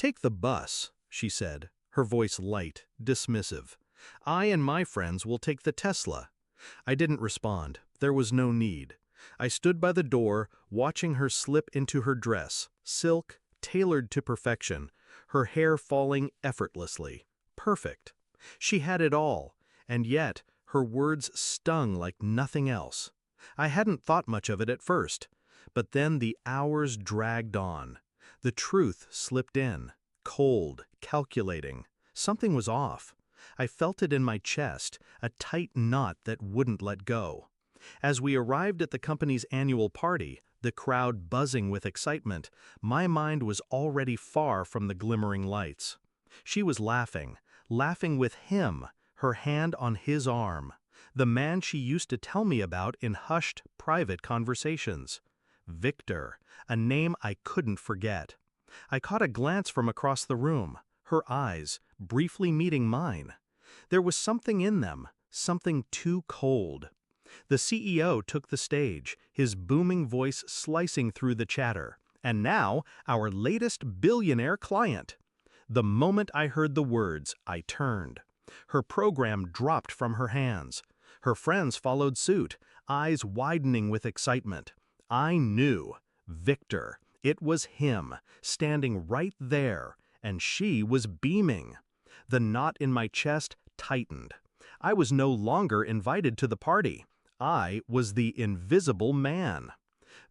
Take the bus, she said, her voice light, dismissive. I and my friends will take the Tesla. I didn't respond. There was no need. I stood by the door, watching her slip into her dress, silk, tailored to perfection, her hair falling effortlessly. Perfect. She had it all, and yet her words stung like nothing else. I hadn't thought much of it at first, but then the hours dragged on. The truth slipped in, cold, calculating. Something was off. I felt it in my chest, a tight knot that wouldn't let go. As we arrived at the company's annual party, the crowd buzzing with excitement, my mind was already far from the glimmering lights. She was laughing, laughing with him, her hand on his arm, the man she used to tell me about in hushed, private conversations. Victor, a name I couldn't forget. I caught a glance from across the room, her eyes, briefly meeting mine. There was something in them, something too cold. The CEO took the stage, his booming voice slicing through the chatter. And now, our latest billionaire client. The moment I heard the words, I turned. Her program dropped from her hands. Her friends followed suit, eyes widening with excitement. I knew. Victor. It was him, standing right there, and she was beaming. The knot in my chest tightened. I was no longer invited to the party. I was the invisible man.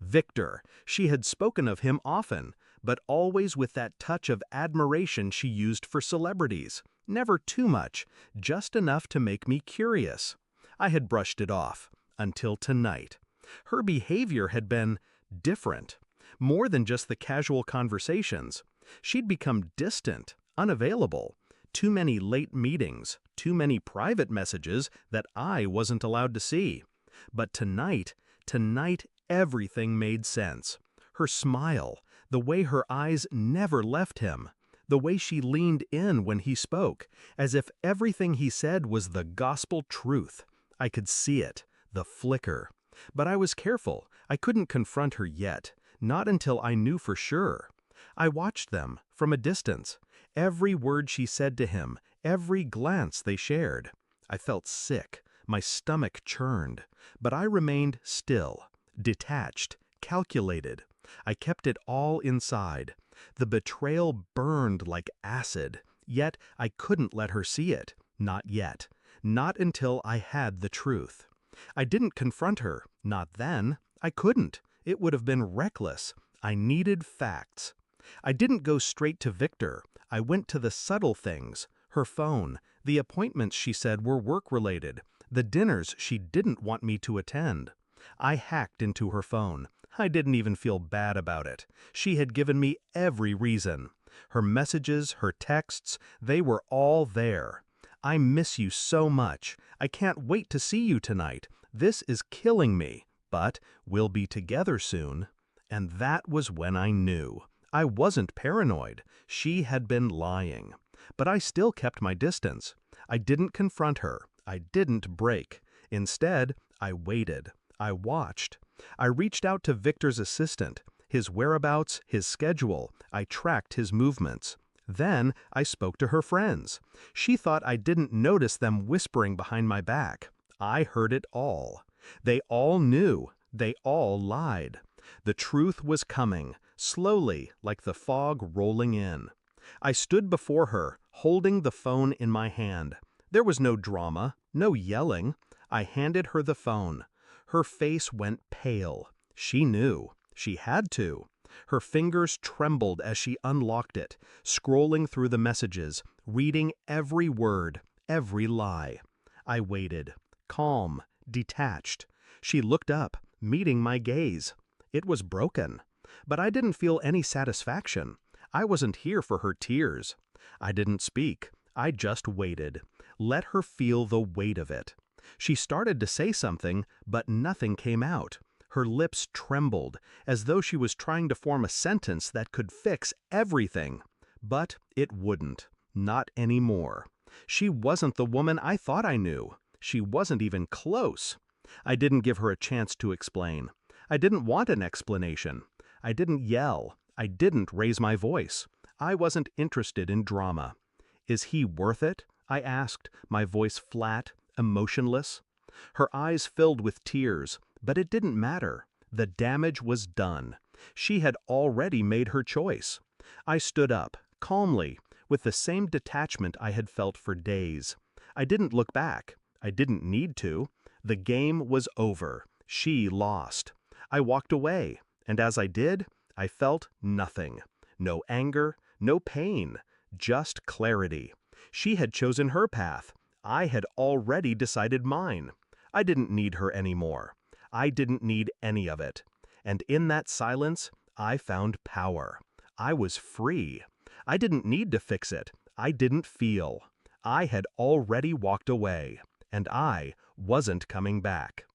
Victor. She had spoken of him often, but always with that touch of admiration she used for celebrities. Never too much, just enough to make me curious. I had brushed it off, until tonight. Her behavior had been different. More than just the casual conversations. She'd become distant, unavailable. Too many late meetings, too many private messages that I wasn't allowed to see. But tonight everything made sense. Her smile, the way her eyes never left him, the way she leaned in when he spoke, as if everything he said was the gospel truth. I could see it, the flicker. But I was careful. I couldn't confront her yet, not until I knew for sure. I watched them, from a distance, every word she said to him, every glance they shared. I felt sick, my stomach churned, but I remained still, detached, calculated. I kept it all inside. The betrayal burned like acid, yet I couldn't let her see it, not yet, not until I had the truth. I didn't confront her, not then. I couldn't. It would have been reckless. I needed facts. I didn't go straight to Victor. I went to the subtle things. Her phone, the appointments she said were work-related, the dinners she didn't want me to attend. I hacked into her phone. I didn't even feel bad about it. She had given me every reason. Her messages, her texts, they were all there. I miss you so much. I can't wait to see you tonight. This is killing me. But we'll be together soon. And that was when I knew. I wasn't paranoid. She had been lying. But I still kept my distance. I didn't confront her. I didn't break. Instead, I waited. I watched. I reached out to Victor's assistant, his whereabouts, his schedule. I tracked his movements. Then I spoke to her friends. She thought I didn't notice them whispering behind my back. I heard it all. They all knew. They all lied. The truth was coming, slowly, like the fog rolling in. I stood before her, holding the phone in my hand. There was no drama, no yelling. I handed her the phone. Her face went pale. She knew. She had to. Her fingers trembled as she unlocked it, scrolling through the messages, reading every word, every lie. I waited, calm, detached. She looked up, meeting my gaze. It was broken. But I didn't feel any satisfaction. I wasn't here for her tears. I didn't speak. I just waited. Let her feel the weight of it. She started to say something, but nothing came out. Her lips trembled, as though she was trying to form a sentence that could fix everything. But it wouldn't. Not anymore. She wasn't the woman I thought I knew. She wasn't even close. I didn't give her a chance to explain. I didn't want an explanation. I didn't yell. I didn't raise my voice. I wasn't interested in drama. Is he worth it? I asked, my voice flat, emotionless. Her eyes filled with tears, but it didn't matter. The damage was done. She had already made her choice. I stood up, calmly, with the same detachment I had felt for days. I didn't look back. I didn't need to. The game was over. She lost. I walked away, and as I did, I felt nothing. No anger, no pain, just clarity. She had chosen her path. I had already decided mine. I didn't need her anymore. I didn't need any of it. And in that silence, I found power. I was free. I didn't need to fix it. I didn't feel. I had already walked away, and I wasn't coming back.